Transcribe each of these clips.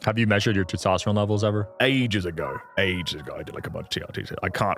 Have you measured your testosterone levels ever? Ages ago, I did like a bunch of TRTs.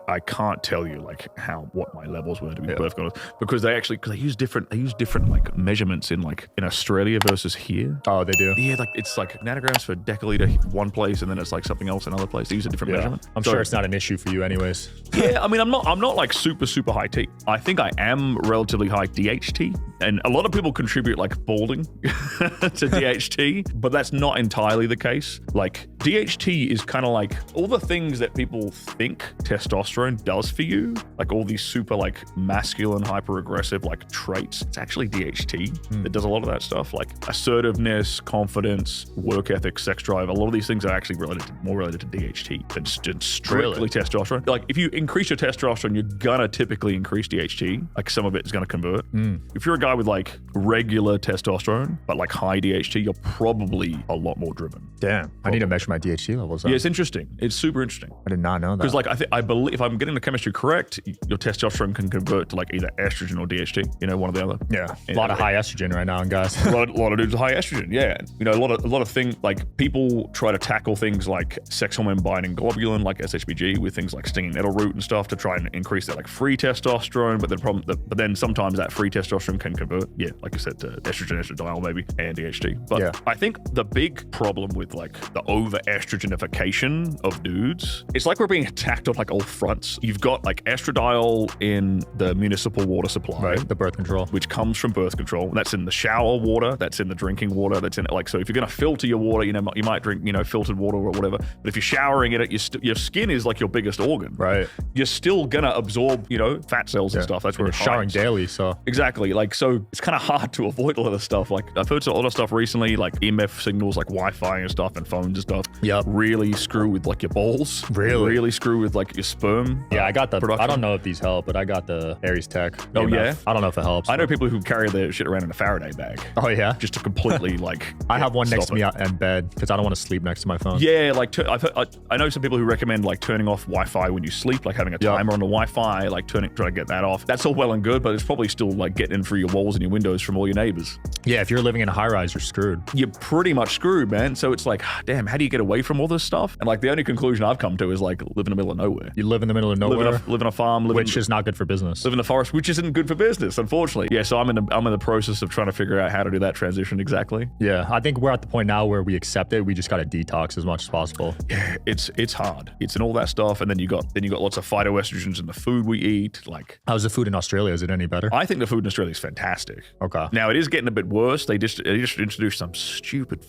I can't tell you like what my levels were, to be perfectly honest, because they use different like measurements in Australia versus here. Oh, they do? Yeah, like it's like nanograms per deciliter one place, and then it's like something else another place. They use a different measurement. I'm sure it's not an issue for you anyways. Yeah, I mean, I'm not like super high T. I think I am relatively high DHT, and a lot of people contribute like balding to DHT, but that's not entirely the case. Like DHT is kind of like all the things that people think testosterone does for you, like all these super like masculine, hyper aggressive like traits. It's actually DHT that does a lot of that stuff, like assertiveness, confidence, work ethic, sex drive. A lot of these things are actually more related to DHT than strictly testosterone. Like if you increase your testosterone, you're gonna typically increase DHT. Like some of it is gonna convert. If you're a guy with like regular testosterone but like high DHT, you're probably a lot more driven. Damn, I need to measure my DHT levels. Yeah, it's interesting. It's super interesting. I did not know that. Because like I believe, if I'm getting the chemistry correct, your testosterone can convert to like either estrogen or DHT. You know, one or the other. Yeah, a lot of high estrogen right now, guys. a lot of dudes with high estrogen. Yeah, you know, a lot of things like people try to tackle things like sex hormone binding globulin, like SHBG, with things like stinging nettle root and stuff to try and increase that like free testosterone. But then sometimes that free testosterone can convert. Yeah, like I said, to estrogen, estradiol maybe, and DHT. But I think the big problem with like the over estrogenification of dudes, it's like we're being attacked on like all fronts. You've got like estradiol in the municipal water supply, right? The birth control, which comes from birth control. That's in the shower water. That's in the drinking water. That's in like, so if you're going to filter your water, you know, you might drink, you know, filtered water or whatever. But if you're showering in it, your skin is like your biggest organ, right? You're still going to absorb, you know, fat cells and stuff. That's where you're showering daily. So exactly. Like, so it's kind of hard to avoid a lot of stuff. Like I've heard a lot of stuff recently, like EMF signals, like Wi-Fi and stuff and phones and stuff. Yep. Really screw with like your balls. Really screw with like your sperm. Yeah, I got the production. I don't know if these help, but I got the Aries Tech. Oh EMF. yeah? I don't know if it helps. I know people who carry their shit around in a Faraday bag. Oh yeah? Just to completely like I have one next to me in bed because I don't want to sleep next to my phone. Yeah, like I know some people who recommend like turning off Wi-Fi when you sleep, like having a timer on the Wi-Fi, like trying to get that off. That's all well and good, but it's probably still like getting in through your walls and your windows from all your neighbors. Yeah, if you're living in a high-rise, you're screwed. You're pretty much screwed, man. So it's like, damn, how do you get away from all this stuff? And like the only conclusion I've come to is like live in the middle of nowhere. You live in the middle of nowhere? Live in a farm. Which is not good for business. Live in the forest, which isn't good for business, unfortunately. Yeah, so I'm in the process of trying to figure out how to do that transition exactly. Yeah, I think we're at the point now where we accept it. We just got to detox as much as possible. Yeah, it's hard. It's in all that stuff, and then you got lots of phytoestrogens in the food we eat. Like, how's the food in Australia? Is it any better? I think the food in Australia is fantastic. Okay. Now it is getting a bit worse. They just introduced some stupid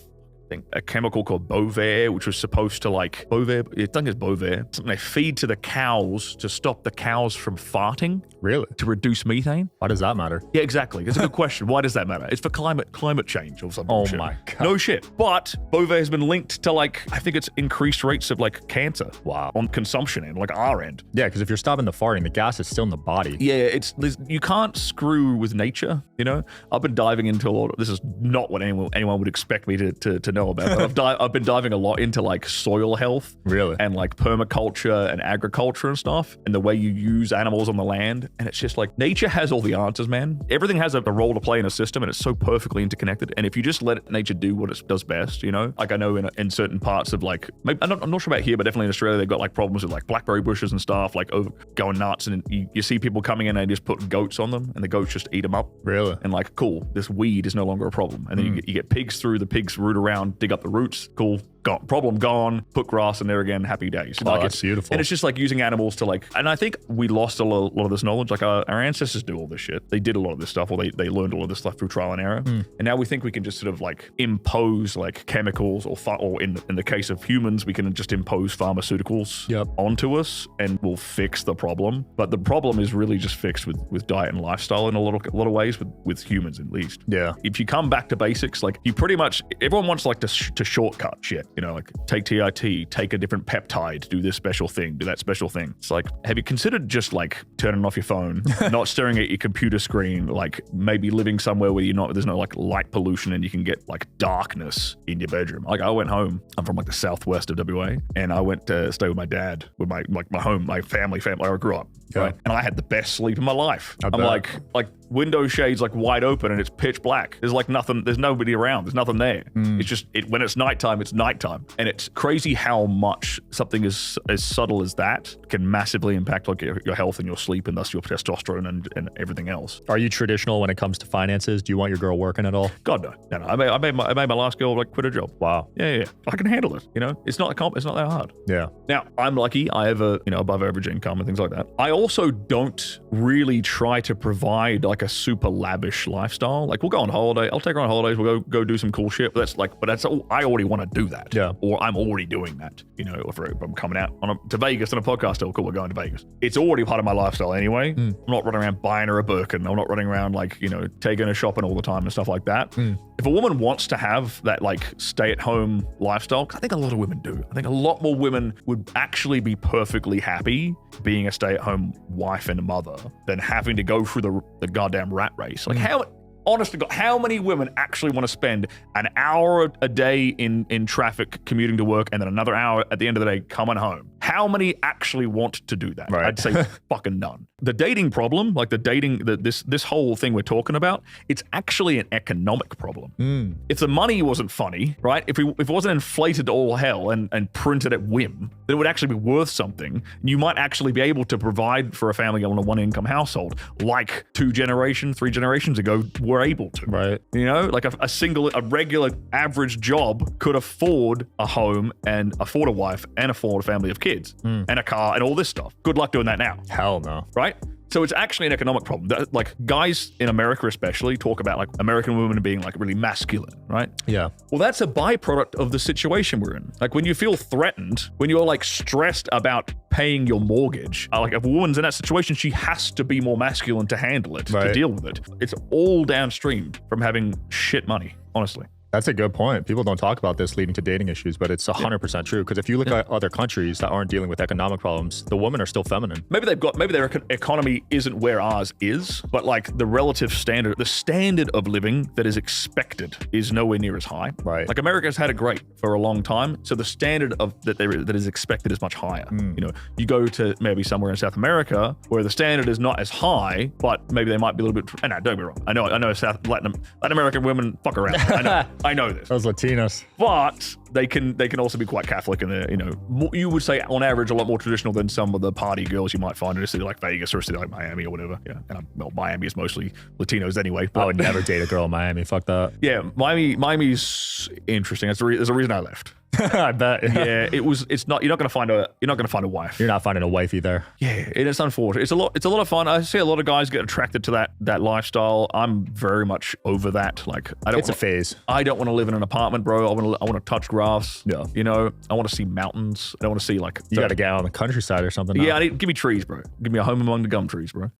thing, a chemical called Bovair, which was supposed to like Bovair. I think it's Bovair. Something they feed to the cows to stop the cows from farting. Really? To reduce methane. Why does that matter? Yeah, exactly. It's a good question. Why does that matter? It's for climate change or something. Oh my God. No shit. But Bovair has been linked to like, I think it's increased rates of like cancer. Wow. On consumption end, like our end. Yeah, because if you're stopping the farting, the gas is still in the body. Yeah, you can't screw with nature, you know? I've been diving into a lot of, this is not what anyone would expect me to know about, but I've been diving a lot into like soil health. Really? And like permaculture and agriculture and stuff, and the way you use animals on the land. And it's just like, nature has all the answers, man. Everything has a role to play in a system, and it's so perfectly interconnected. And if you just let nature do what it does best, you know? Like I know in certain parts of like, maybe, I'm not sure about here, but definitely in Australia, they've got like problems with like blackberry bushes and stuff, like going nuts. And you see people coming in and just put goats on them, and the goats just eat them up. Really? And like, cool, this weed is no longer a problem. And then you get pigs through, the pigs root around, dig up the roots. Cool. Problem gone, put grass in there again, happy days. Oh, that's beautiful. And it's just like using animals to like, and I think we lost a lot of this knowledge. Like our ancestors do all this shit. They did a lot of this stuff, or they learned all of this stuff through trial and error. And now we think we can just sort of like impose like chemicals or in the case of humans, we can just impose pharmaceuticals onto us and we'll fix the problem. But the problem is really just fixed with diet and lifestyle in a lot of ways, with humans at least. Yeah. If you come back to basics, like you pretty much, everyone wants like to shortcut shit. You know, like take TRT, take a different peptide, do this special thing, do that special thing. It's like, have you considered just like turning off your phone, not staring at your computer screen, like maybe living somewhere where there's no like light pollution and you can get like darkness in your bedroom. Like I went home, I'm from like the southwest of WA, and I went to stay with my dad, with my family where I grew up. Right? And I had the best sleep of my life. I'm like window shades like wide open and it's pitch black. There's like nothing, there's nobody around. There's nothing there. It's just, when it's nighttime, it's nighttime. And it's crazy how much something as subtle as that can massively impact like your health and your sleep and thus your testosterone and everything else. Are you traditional when it comes to finances? Do you want your girl working at all? God, no. No. I made my last girl like quit a job. Wow. Yeah. I can handle it. You know, it's not that hard. Yeah. Now, I'm lucky. I have a, above average income and things like that. I also don't really try to provide like a super lavish lifestyle. Like we'll go on holiday. I'll take her on holidays. We'll go do some cool shit. But that's all, I already want to do that. Yeah. Or I'm already doing that. If I'm coming out to Vegas on a podcast, oh cool, we're going to Vegas. It's already part of my lifestyle anyway. I'm not running around buying her a Birkin. I'm not running around like, taking her shopping all the time and stuff like that. If a woman wants to have that like stay-at-home lifestyle, I think a lot of women do. I think a lot more women would actually be perfectly happy being a stay-at-home wife and mother than having to go through the goddamn rat race. Like honest to God, how many women actually want to spend an hour a day in traffic commuting to work and then another hour at the end of the day coming home? How many actually want to do that? Right. I'd say fucking none. The dating problem, like this whole thing we're talking about, it's actually an economic problem. If the money wasn't funny, right? If it wasn't inflated to all hell and printed at whim, then it would actually be worth something. You might actually be able to provide for a family on a one-income household, like 3 generations ago were able to. Right. Like a regular average job could afford a home and afford a wife and afford a family of kids and a car and all this stuff. Good luck doing that now. Hell no. Right? So it's actually an economic problem. Like guys in America especially talk about like American women being like really masculine, right? Yeah. Well, that's a byproduct of the situation we're in. Like when you feel threatened, when you're like stressed about paying your mortgage, like if a woman's in that situation, she has to be more masculine to handle it, to deal with it. It's all downstream from having shit money, honestly. That's a good point. People don't talk about this leading to dating issues, but it's 100% true. Because if you look at other countries that aren't dealing with economic problems, the women are still feminine. Maybe their economy isn't where ours is, but like the relative standard, the standard of living that is expected is nowhere near as high. Right. Like America's had it great for a long time, so the standard of that is expected is much higher. You go to maybe somewhere in South America where the standard is not as high, but maybe they might be a little bit. And no, don't be wrong. I know Latin American women fuck around. I know this. Those Latinos. But they can also be quite Catholic and you would say on average a lot more traditional than some of the party girls you might find in a city like Vegas or a city like Miami or whatever. Yeah, and Miami is mostly Latinos anyway. But, I would never date a girl in Miami. Fuck that. Yeah, Miami's interesting. There's a reason I left. I bet. Yeah, it's not. You're not gonna find a wife. You're not finding a wifey there. Yeah, and it's unfortunate. It's a lot of fun. I see a lot of guys get attracted to that lifestyle. I'm very much over that. Like It's a phase. I don't want to live in an apartment, bro. I want to touch grass. Yeah. I want to see mountains. I don't want to see like. You got to get out on the countryside or something. Yeah, give me trees, bro. Give me a home among the gum trees, bro.